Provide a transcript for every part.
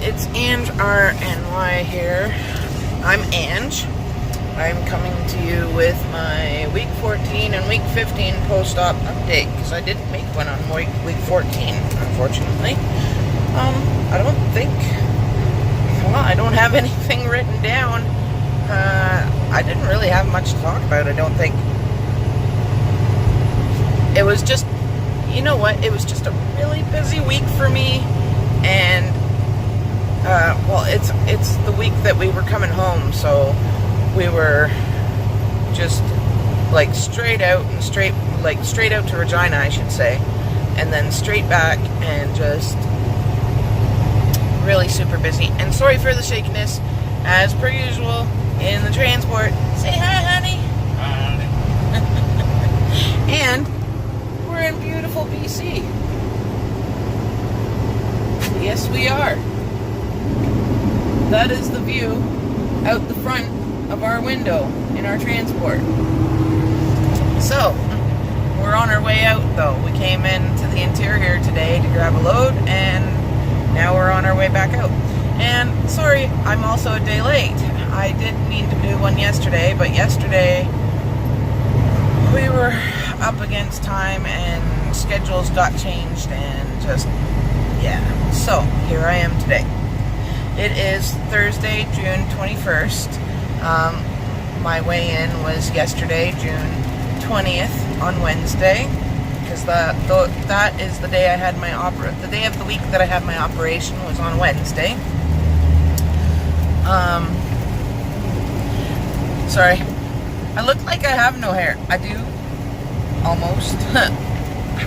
it's Ange RNY here. I'm Ange. I'm coming to you with my week 14 and week 15 post-op update because I didn't make one on week 14, unfortunately. I don't think, well, I don't have anything written down. I didn't really have much to talk about, I don't think. It was just, you know what, it was just a really busy week for me, and well, it's the week that we were coming home, so we were just like straight out to Regina, I should say, and then straight back, and just really super busy. And sorry for the shakiness, as per usual in the transport. Say hi, honey. Hi. And we're in beautiful BC. Yes, we are. That is the view out the front of our window in our transport. So, we're on our way out though. We came into the interior today to grab a load, and now we're on our way back out. And sorry, I'm also a day late. I did mean to do one yesterday, but yesterday we were up against time and schedules got changed, and just, yeah. So, here I am today. It is Thursday, June 21st. My weigh-in was yesterday, June 20th, on Wednesday, because that is the day I had my the day of the week that I had my operation was on Wednesday. Sorry, I look like I have no hair. I do, almost.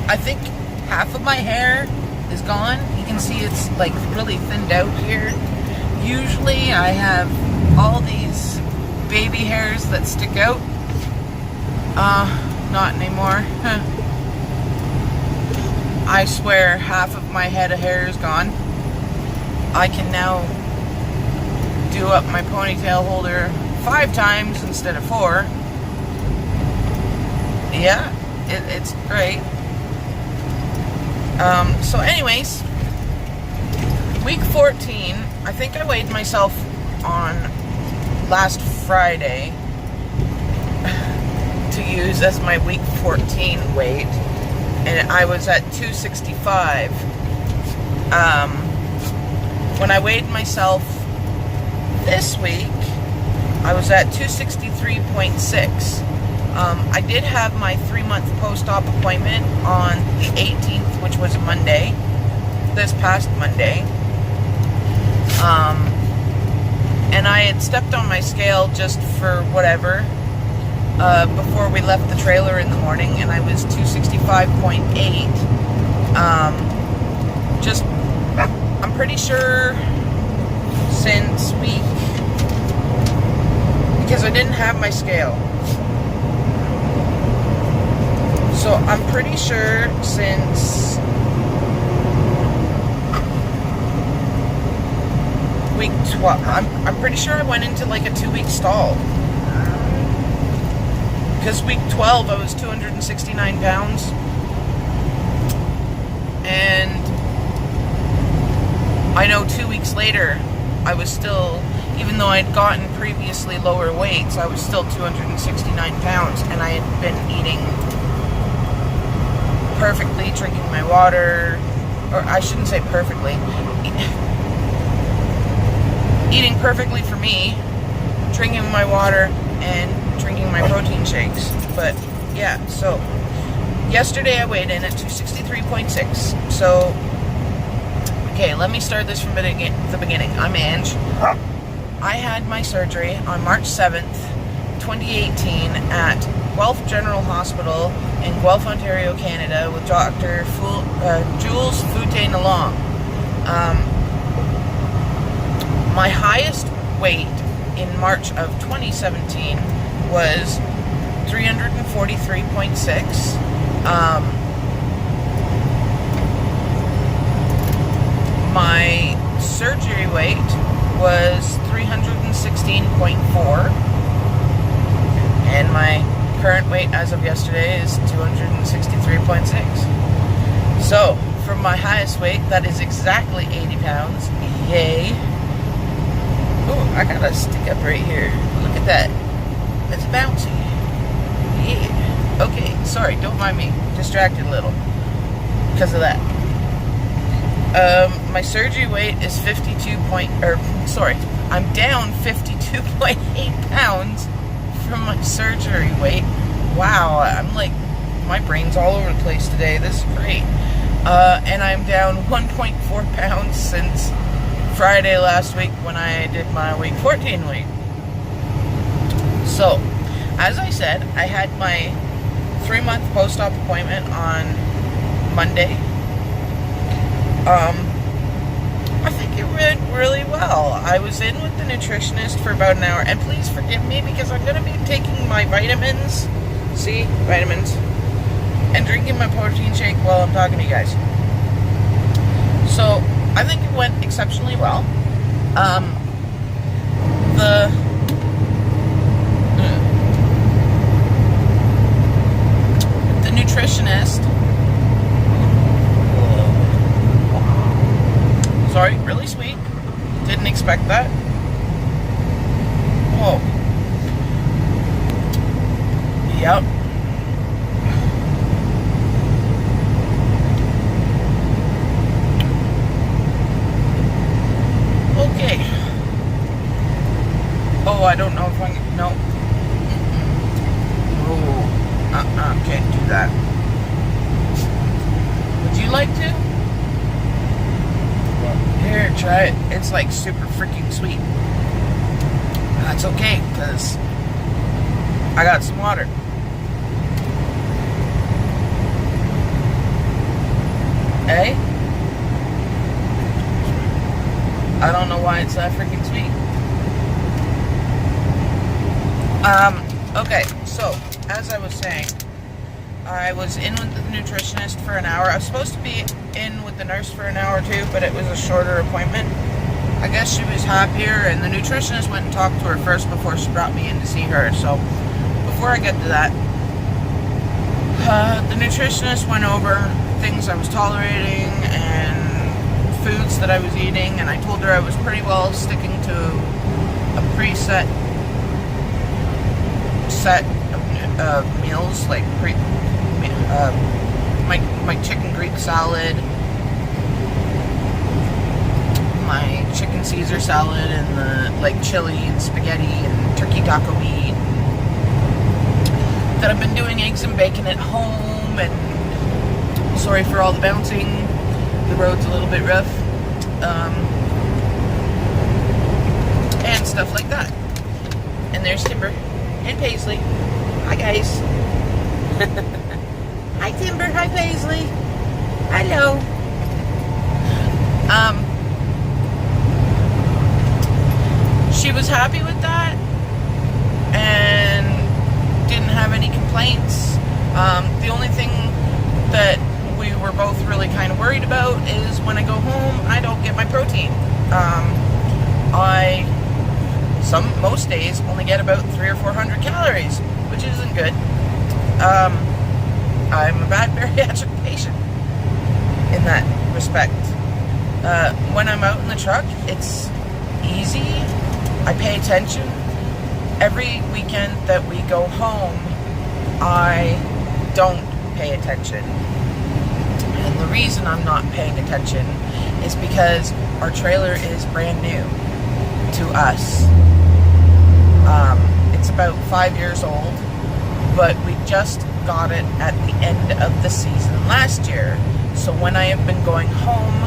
I think half of my hair is gone. You can see it's like really thinned out here. Usually I have all these baby hairs that stick out. Not anymore. I swear half of my head of hair is gone. I can now do up my ponytail holder 5 times instead of 4. Yeah, it's great. So anyways, week 14, I think I weighed myself on last Friday to use as my week 14 weight, and I was at 265. When I weighed myself this week, I was at 263.6. I did have my 3-month post-op appointment on the 18th, which was a Monday, this past Monday. And I had stepped on my scale just for whatever, before we left the trailer in the morning, and I was 265.8. I'm pretty sure since because I didn't have my scale. So I'm pretty sure since week 12, I'm pretty sure I went into like a 2-week stall. Because week 12 I was 269 pounds. And I know 2 weeks later I was still, even though I'd gotten previously lower weights, I was still 269 pounds, and I had been eating perfectly, drinking my water, or I shouldn't say perfectly, eating perfectly for me, drinking my water, and drinking my protein shakes. But yeah, so yesterday I weighed in at 263.6. So, okay, let me start this from the beginning. I'm Ange. I had my surgery on March 7th, 2018 at Guelph General Hospital in Guelph, Ontario, Canada, with Dr. Jules Fouté-Nalong. My highest weight in March of 2017 was 343.6. My surgery weight was 316.4, and my current weight as of yesterday is 263.6. So from my highest weight. That is exactly 80 pounds. Yay. Oh, I got a stick up right here. Look at that. That's bouncy. Yeah. Okay, sorry, don't mind me. Distracted a little because of that. My surgery weight is I'm down 52.8 pounds from my surgery weight. Wow, I'm like, my brain's all over the place today. This is great. And I'm down 1.4 pounds since Friday last week when I did my week 14 week. So, as I said, I had my 3-month post-op appointment on Monday. I think it went really well. I was in with the nutritionist for about an hour, and please forgive me because I'm going to be taking my vitamins, and drinking my protein shake while I'm talking to you guys. So, I think it went exceptionally well. The nutritionist, sorry, really sweet. Didn't expect that. Oh. Yep. Okay. Oh, I don't know if I can, no. Oh, can't do that. Would you like to? Here, try it. It's like super freaking sweet. That's okay, because I got some water. Eh? I don't know why it's that freaking sweet. Okay, so, as I was saying, I was in with the nutritionist for an hour. I was supposed to be in with the nurse for an hour too, but it was a shorter appointment. I guess she was happier, and the nutritionist went and talked to her first before she brought me in to see her. So, before I get to that, the nutritionist went over things I was tolerating and foods that I was eating, and I told her I was pretty well sticking to a preset meals, like my chicken Greek salad, my chicken Caesar salad, and the like chili and spaghetti and turkey taco meat. That I've been doing eggs and bacon at home, and sorry for all the bouncing. The road's a little bit rough, and stuff like that. And there's Timber and Paisley. Hi guys. Hi Timber, hi Paisley. Hello. She was happy with that and didn't have any complaints. The only thing that we were both really kind of worried about is when I go home, I don't get my protein. Most days only get about 300 or 400 calories, which isn't good. I'm a bad bariatric patient in that respect. When I'm out in the truck, it's easy. I pay attention. Every weekend that we go home, I don't pay attention. And the reason I'm not paying attention is because our trailer is brand new to us. It's about 5 years old, but we just got it at the end of the season last year. So when I have been going home,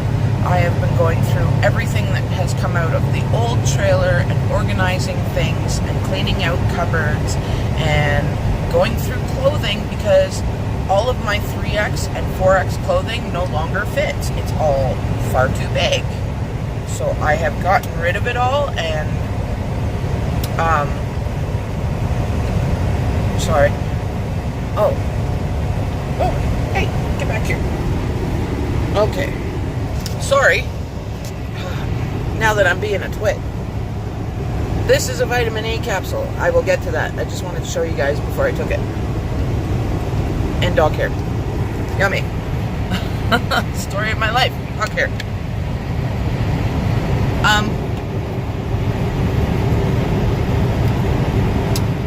I have been going through everything that has come out of the old trailer and organizing things and cleaning out cupboards and going through clothing because all of my 3X and 4X clothing no longer fits. It's all far too big. So I have gotten rid of it all, and sorry. Oh, hey, get back here. Okay. Sorry. Now that I'm being a twit. This is a vitamin E capsule. I will get to that. I just wanted to show you guys before I took it. And dog hair. Yummy. Story of my life. Fuck here.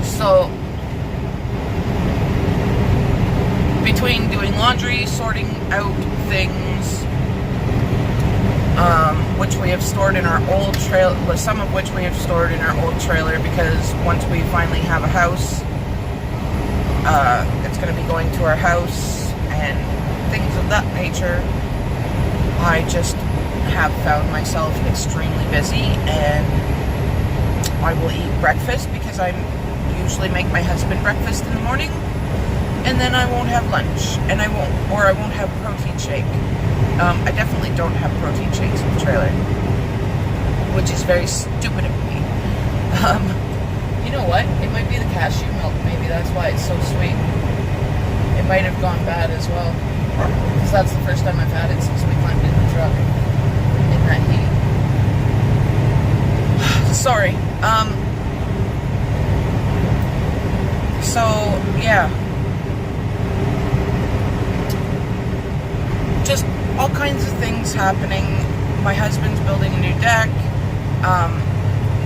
So between doing laundry, sorting out things, which we have stored in our old trailer, some of which we have stored in our old trailer, because once we finally have a house, it's going to be going to our house and things of that nature. I just have found myself extremely busy, and I will eat breakfast because I usually make my husband breakfast in the morning, and then I won't have lunch, and I won't have a protein shake. I definitely don't have protein shakes in the trailer, which is very stupid of me. You know what? It might be the cashew milk. Maybe that's why it's so sweet. It might have gone bad as well, because that's the first time I've had it since we climbed in the truck in that heat. Sorry. So, yeah. Just all kinds of things happening. My husband's building a new deck.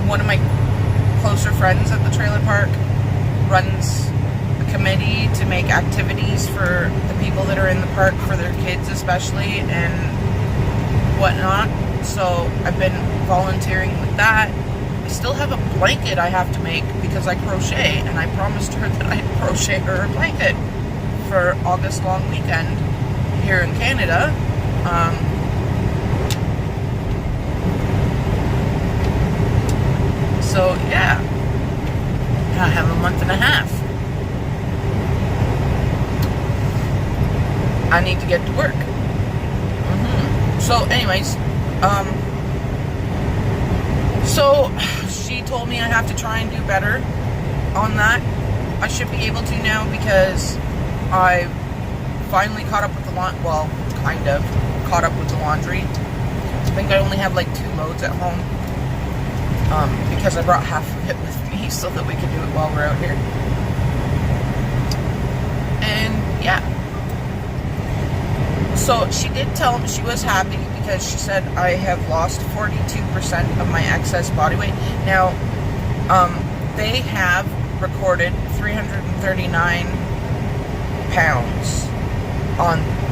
One of my closer friends at the trailer park runs a committee to make activities for the people that are in the park, for their kids especially, and whatnot. So I've been volunteering with that. I still have a blanket I have to make because I crochet, and I promised her that I'd crochet her a blanket for August long weekend here in Canada. So yeah, I have a month and a half. I need to get to work. So anyways, so she told me I have to try and do better on that. I should be able to now, because I finally caught up with the kind of caught up with the laundry. I think I only have like 2 loads at home, because I brought half of it with me so that we could do it while we're out here. And yeah, so she did tell me she was happy, because she said I have lost 42% of my excess body weight. Now, they have recorded 339 pounds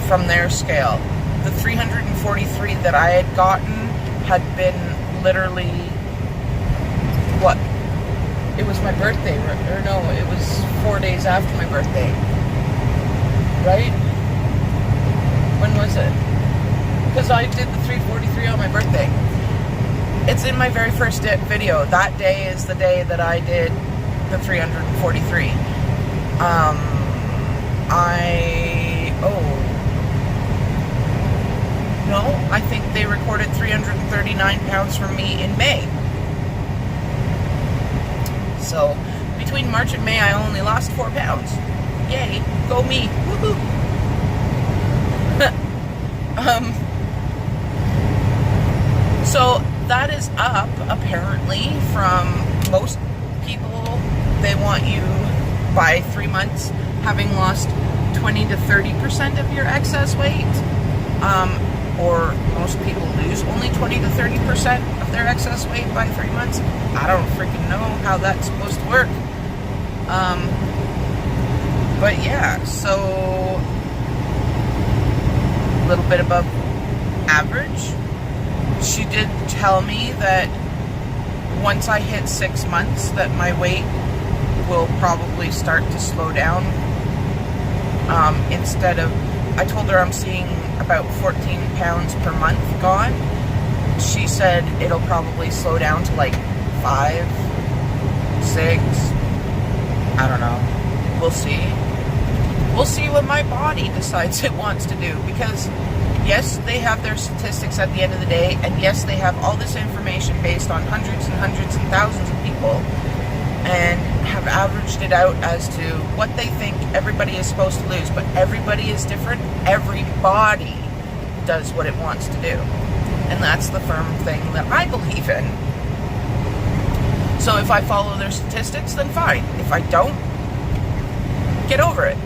from their scale. The 343 that I had gotten had been literally, what? It was my birthday, or no, it was 4 days after my birthday. Right? When was it? Because I did the 343 on my birthday. It's in my very first video. That day is the day that I did the 343. I think they recorded 339 pounds from me in May. So, between March and May, I only lost 4 pounds. Yay, go me. Woohoo! So, that is up, apparently, from most people. They want you, by 3 months, having lost 20 to 30% of your excess weight. Or most people lose only 20 to 30% of their excess weight by 3 months. I don't freaking know how that's supposed to work. But yeah, so a little bit above average. She did tell me that once I hit 6 months that my weight will probably start to slow down. Instead of, I told her I'm seeing about 14 pounds per month gone. She said it'll probably slow down to like 5, 6. I don't know. We'll see. We'll see what my body decides it wants to do, because yes, they have their statistics at the end of the day, and yes, they have all this information based on hundreds and hundreds and thousands of people, and have averaged it out as to what they think everybody is supposed to lose. But everybody is different. Every body does what it wants to do. And that's the firm thing that I believe in. So if I follow their statistics, then fine. If I don't, get over it.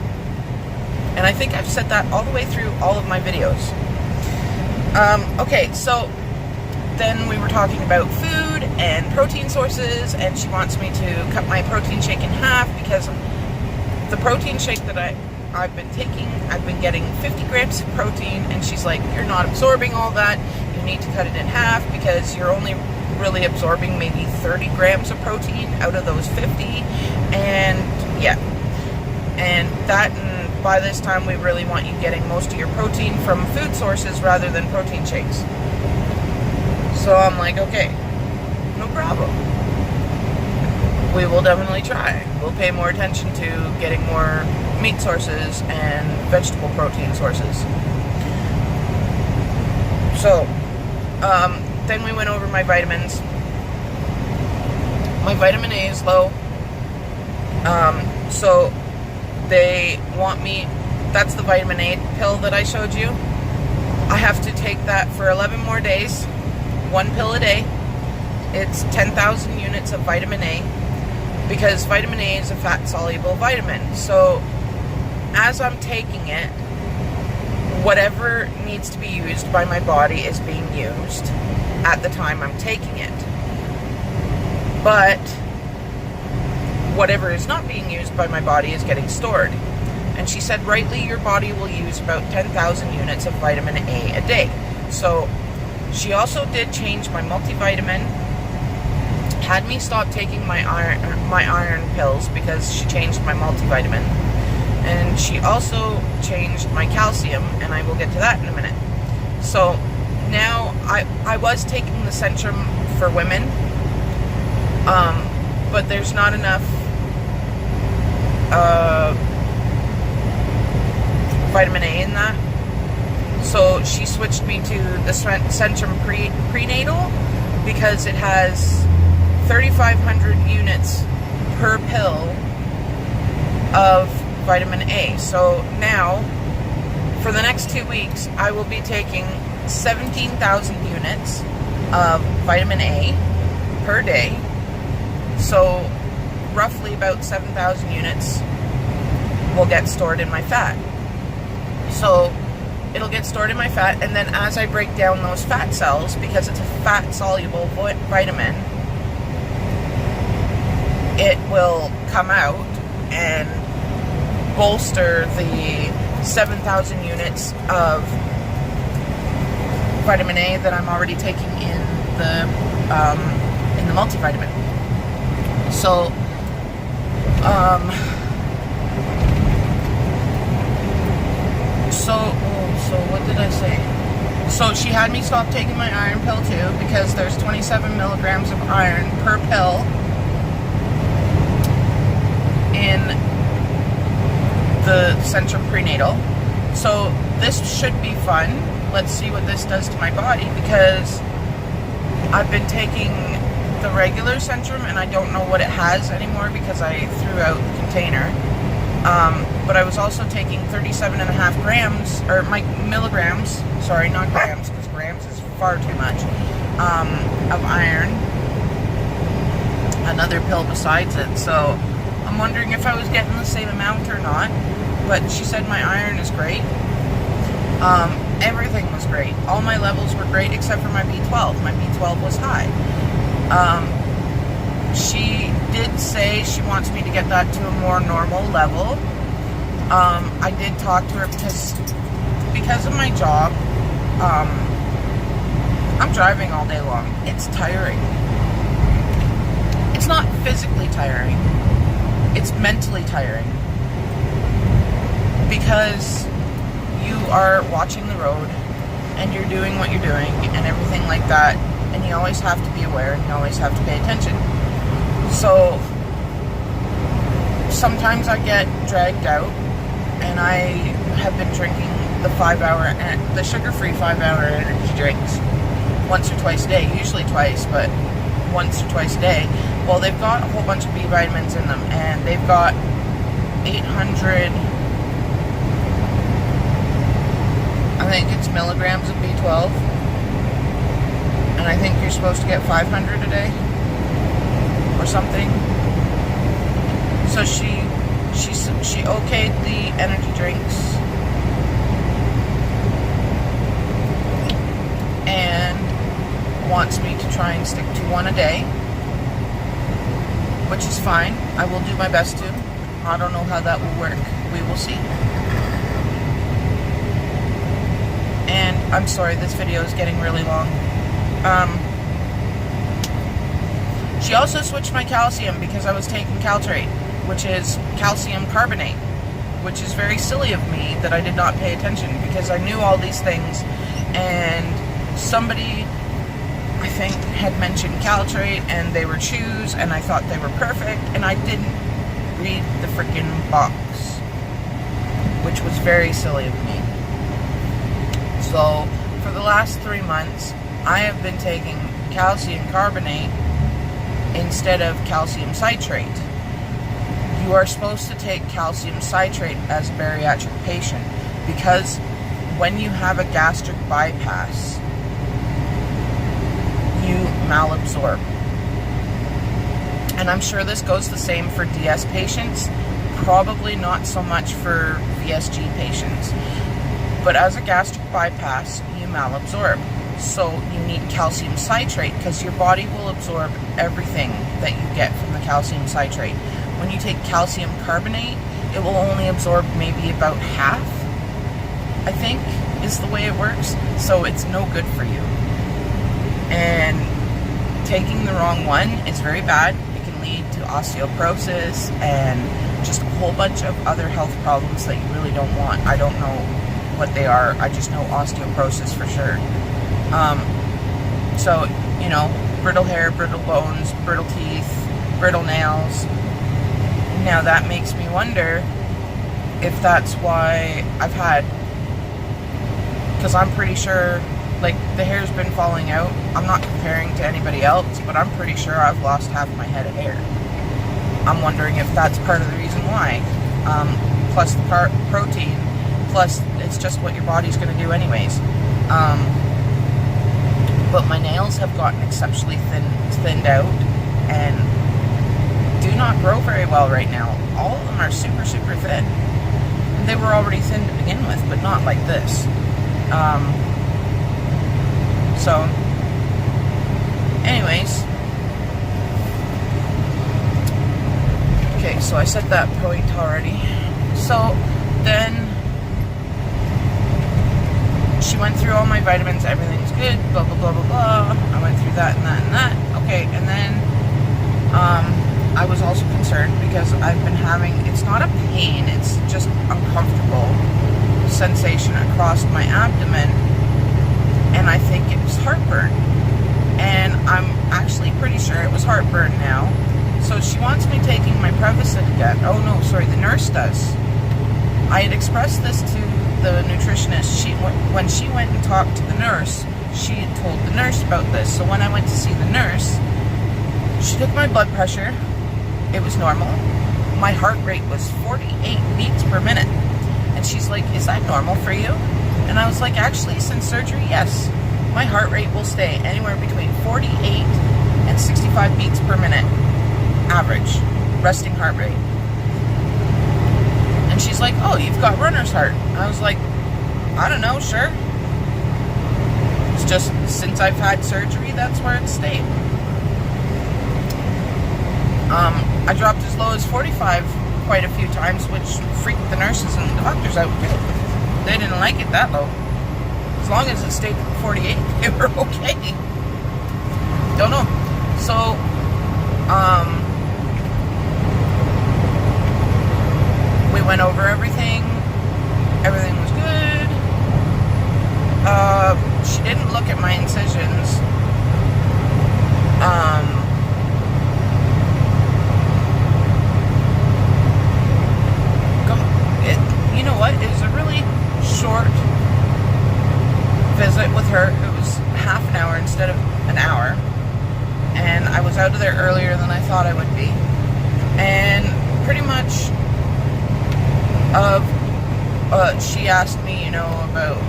And I think I've said that all the way through all of my videos. Okay, so then we were talking about food and protein sources, and she wants me to cut my protein shake in half because the protein shake that I've been taking, I've been getting 50 grams of protein, and she's like, you're not absorbing all that, you need to cut it in half because you're only really absorbing maybe 30 grams of protein out of those 50, and yeah, and by this time we really want you getting most of your protein from food sources rather than protein shakes. So I'm like, okay, no problem. We will definitely try. We'll pay more attention to getting more meat sources and vegetable protein sources. So, then we went over my vitamins. My vitamin A is low. So they want me, that's the vitamin A pill that I showed you. I have to take that for 11 more days. 1 pill a day. It's 10,000 units of vitamin A, because vitamin A is a fat-soluble vitamin. So as I'm taking it, whatever needs to be used by my body is being used at the time I'm taking it. But whatever is not being used by my body is getting stored. And she said, rightly, your body will use about 10,000 units of vitamin A a day. So she also did change my multivitamin, had me stop taking my iron pills because she changed my multivitamin. And she also changed my calcium, and I will get to that in a minute. So now I was taking the Centrum for women, but there's not enough vitamin A in that. So she switched me to the Centrum Prenatal because it has 3,500 units per pill of vitamin A. So now, for the next 2 weeks, I will be taking 17,000 units of vitamin A per day. So roughly about 7,000 units will get stored in my fat. So it'll get stored in my fat, and then as I break down those fat cells, because it's a fat-soluble vitamin, it will come out and bolster the 7,000 units of vitamin A that I'm already taking in the multivitamin. So, so what did I say? So she had me stop taking my iron pill too, because there's 27 milligrams of iron per pill in the Centrum Prenatal. So this should be fun. Let's see what this does to my body, because I've been taking the regular Centrum and I don't know what it has anymore because I threw out the container. But I was also taking 37.5 grams, or milligrams, sorry, not grams, because grams is far too much, of iron, another pill besides it. So I'm wondering if I was getting the same amount or not, but she said my iron is great. Everything was great. All my levels were great except for my B12. My B12 was high. She did say she wants me to get that to a more normal level. I did talk to her because of my job. I'm driving all day long. It's tiring. It's not physically tiring. It's mentally tiring. Because you are watching the road and you're doing what you're doing and everything like that, and you always have to be aware and you always have to pay attention. So sometimes I get dragged out, and I have been drinking the sugar-free 5-hour energy drinks once or twice a day, usually twice, but once or twice a day. Well, they've got a whole bunch of B vitamins in them, and they've got 800, I think it's milligrams of B12, and I think you're supposed to get 500 a day or something. So she okayed the energy drinks, wants me to try and stick to one a day, which is fine. I will do my best to. I don't know how that will work. We will see. And I'm sorry, this video is getting really long. She also switched my calcium because I was taking Caltrate, which is calcium carbonate, which is very silly of me that I did not pay attention, because I knew all these things, and somebody, I think, had mentioned Caltrate and they were chews, and I thought they were perfect, and I didn't read the freaking box, which was very silly of me. So for the last 3 months, I have been taking calcium carbonate instead of calcium citrate. You are supposed to take calcium citrate as a bariatric patient, because when you have a gastric bypass, you malabsorb. And I'm sure this goes the same for DS patients, probably not so much for VSG patients. But as a gastric bypass, you malabsorb. So you need calcium citrate, because your body will absorb everything that you get from the calcium citrate. When you take calcium carbonate, it will only absorb maybe about half, I think, is the way it works. So it's no good for you. And taking the wrong one is very bad. It can lead to osteoporosis and just a whole bunch of other health problems that you really don't want. I don't know what they are. I just know osteoporosis for sure. So, you know, brittle hair, brittle bones, brittle teeth, brittle nails. Now that makes me wonder if that's why I've had, because I'm pretty sure, like, the hair's been falling out. I'm not comparing to anybody else, but I'm pretty sure I've lost half my head of hair. I'm wondering if that's part of the reason why. Plus the protein, plus it's just what your body's going to do anyways. But my nails have gotten exceptionally thinned out and do not grow very well right now. All of them are super, super thin. They were already thin to begin with, but not like this. So, anyways. Okay, so I said that point already. So, then she went through all my vitamins, everything's good, blah, blah, blah, blah, blah. I went through that and that and that. Okay, and then I was also concerned because I've been having, it's not a pain, it's just uncomfortable sensation across my abdomen, and I think it was heartburn. And I'm actually pretty sure it was heartburn now. So she wants me taking my Prevacid again. Oh no, sorry, the nurse does. I had expressed this to the nutritionist. When she went and talked to the nurse, she had told the nurse about this. So when I went to see the nurse, she took my blood pressure. It was normal. My heart rate was 48 beats per minute. And she's like, is that normal for you? And I was like, actually, since surgery, yes. My heart rate will stay anywhere between 48 and 65 beats per minute. Average. Resting heart rate. And she's like, oh, you've got runner's heart. I was like, I don't know, sure. It's just, since I've had surgery, that's where it stayed. I dropped as low as 45 quite a few times, which freaked the nurses and the doctors out too. They didn't like it that low. As long as it stayed at 48, they were okay. Don't know. So, we went over everything. Everything was good. She didn't look at my incisions. You know what? It was a really short visit with her. It was half an hour instead of an hour. And I was out of there earlier than I thought I would be. And pretty much she asked me, you know, about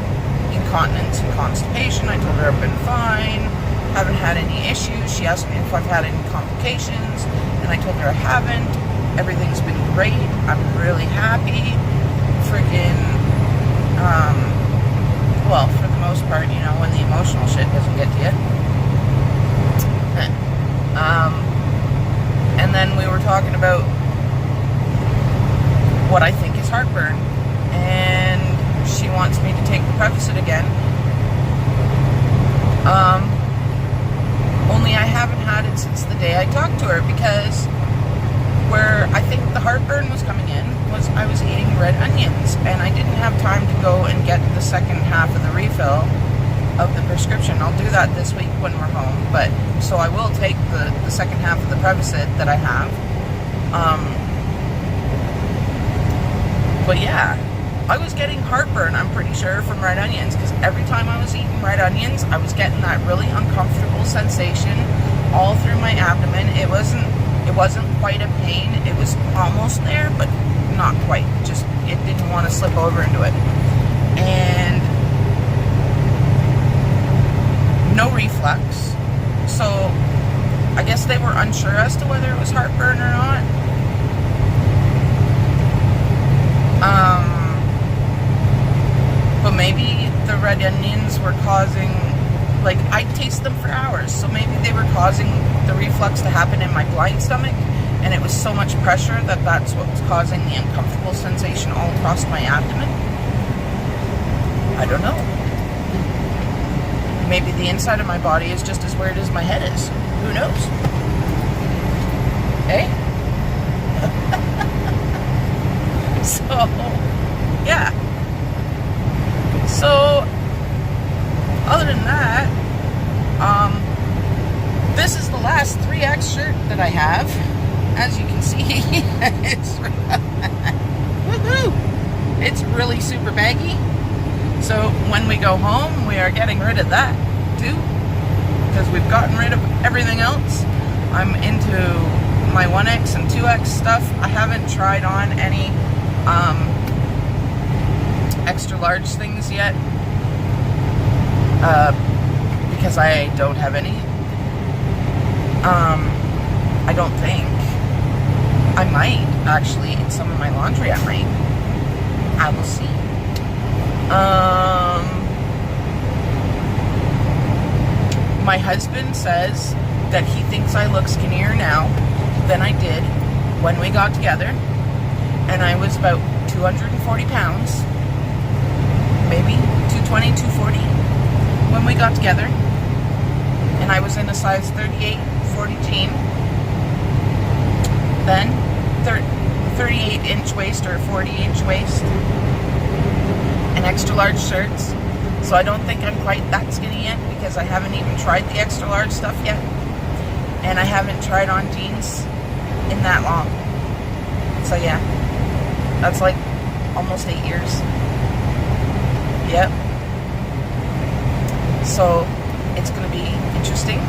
incontinence and constipation. I told her I've been fine, haven't had any issues. She asked me if I've had any complications, and I told her I haven't. Everything's been great. I'm really happy. Freaking, well, for the most part, you know, when the emotional shit doesn't get to you. Only I haven't had it since the day I talked to her, because where I think the heartburn was coming in was I was eating red onions, and I didn't have time to go and get the second half of the refill of the prescription. I'll do that this week when we're home, but so I will take the second half of the Prevacid that I have. But yeah, I was getting heartburn, I'm pretty sure, from red onions, because every time I was eating red onions, I was getting that really uncomfortable sensation all through my abdomen. It wasn't quite a pain. It was almost there, but not quite. Just, it didn't want to slip over into it. And no reflux. So I guess they were unsure as to whether it was heartburn or not. But maybe the red onions were causing, like, I taste them for hours, so maybe they were causing the reflux to happen in my blind stomach, and it was so much pressure that that's what was causing the uncomfortable sensation all across my abdomen. I don't know. Maybe the inside of my body is just as weird as my head is. Who knows? Hey? So, yeah. So, other than that, this is the last 3X shirt that I have. As you can see, woohoo! It's really super baggy. So when we go home, we are getting rid of that too, because we've gotten rid of everything else. I'm into my 1X and 2X stuff. I haven't tried on any extra large things yet, because I don't have any. I don't think. I might, actually, in some of my laundry, I might. I will see. My husband says that he thinks I look skinnier now than I did when we got together, and I was about 240 pounds, maybe 220, 240 when we got together, and I was in a size 38, 40 jean, then 38-inch waist or 40-inch waist, and extra large shirts. So I don't think I'm quite that skinny yet, because I haven't even tried the extra large stuff yet, and I haven't tried on jeans in that long. So yeah, that's like almost 8 years. Yep. So it's gonna be interesting.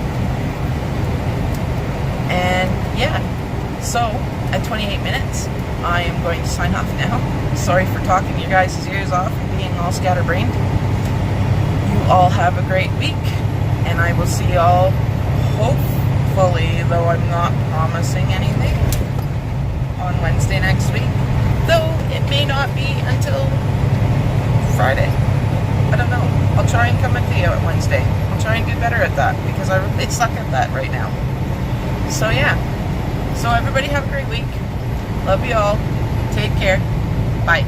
And yeah, so at 28 minutes, I am going to sign off now. Sorry for talking your guys' ears off and being all scatterbrained. You all have a great week, and I will see y'all, hopefully, though I'm not promising anything, on Wednesday next week. Though it may not be until Friday. I don't know. I'll try and come and video at Wednesday. I'll try and do better at that, because I really suck at that right now. So yeah. So everybody have a great week. Love you all. Take care. Bye.